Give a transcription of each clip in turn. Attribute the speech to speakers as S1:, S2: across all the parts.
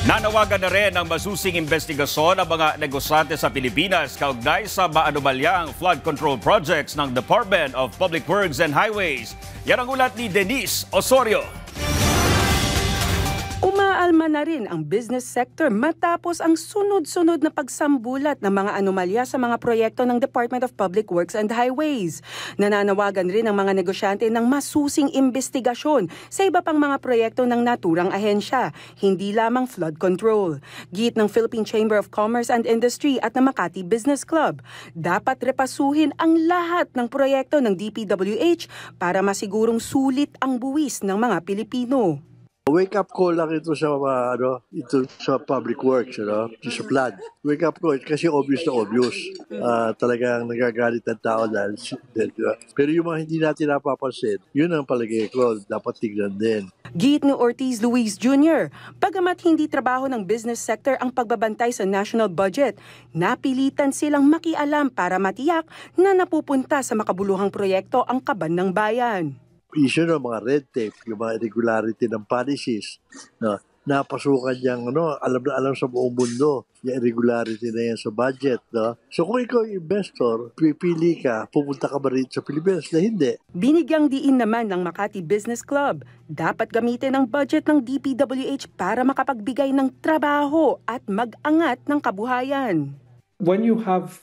S1: Nanawagan na rin ng masusing investigasyon ang mga negosyante sa Pilipinas kaugnay sa maanumalyang flood control projects ng Department of Public Works and Highways. Yan ang ulat ni Denise Osorio.
S2: Umaalma na rin ang business sector matapos ang sunod-sunod na pagsambulat ng mga anomalya sa mga proyekto ng Department of Public Works and Highways. Nananawagan rin ang mga negosyante ng masusing investigasyon sa iba pang mga proyekto ng naturang ahensya, hindi lamang flood control. Giit ng Philippine Chamber of Commerce and Industry at ng Makati Business Club, dapat repasuhin ang lahat ng proyekto ng DPWH para masigurong sulit ang buwis ng mga Pilipino.
S3: Wake-up call lang ito sa ito sa public works, sa flood. Wake-up call kasi obvious na obvious. Talagang nagagalit ang tao dahil. Pero yung mga hindi natin napapansin, yun ang palagay ko, dapat tignan din.
S2: Giit ni Ortiz Luis Jr., bagamat hindi trabaho ng business sector ang pagbabantay sa national budget, napilitan silang makialam para matiyak na napupunta sa makabuluhang proyekto ang kaban ng bayan.
S3: Issue ng mga red tape, yung mga irregularity ng policies, napasukan niyang, alam sa buong mundo, yung irregularity na yan sa budget. So kung ikaw yung investor, pipili ka, pupunta ka ba rin sa Pilipinas na hindi?
S2: Binigyang diin naman ng Makati Business Club, dapat gamitin ang budget ng DPWH para makapagbigay ng trabaho at mag-angat ng kabuhayan.
S4: When you have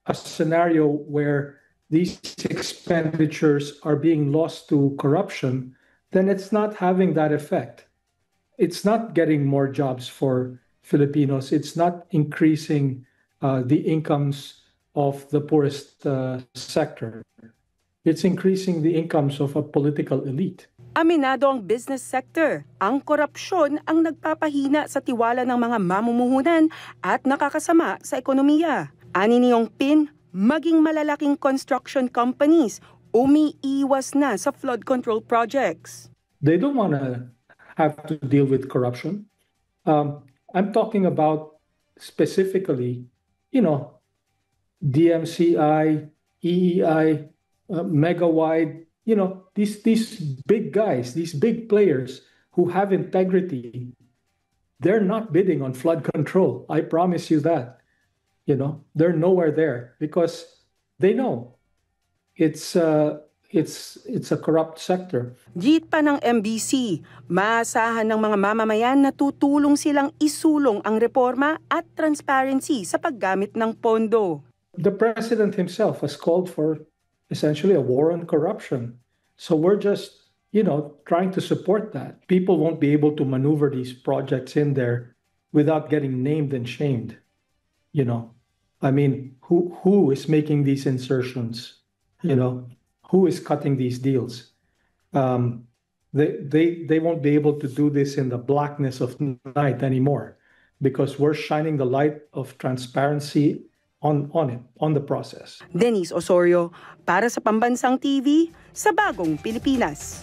S4: a scenario where these expenditures are being lost to corruption, then it's not having that effect. It's not getting more jobs for Filipinos. It's not increasing the incomes of the poorest sector. It's increasing the incomes of a political elite.
S2: Aminado ang business sector. Ang korupsyon ang nagpapahina sa tiwala ng mga mamumuhunan at nakakasama sa ekonomiya. Ani ni Yong Pin, maging malalaking construction companies umiiwas na sa flood control projects.
S4: They don't want to have to deal with corruption. I'm talking about specifically, DMCI, EEI, Megawide, these big guys, these big players who have integrity. They're not bidding on flood control. I promise you that. They're nowhere there because they know it's a corrupt sector.
S2: Giit pa ng MBC, maasahan ng mga mamamayan na tutulong silang isulong ang reforma at transparency sa paggamit ng pondo.
S4: The president himself has called for essentially a war on corruption. So we're just, trying to support that. People won't be able to maneuver these projects in there without getting named and shamed. Who is making these insertions? Who is cutting these deals? They won't be able to do this in the blackness of night anymore because we're shining the light of transparency on the process.
S2: Denise Osorio, para sa Pambansang TV, sa Bagong Pilipinas.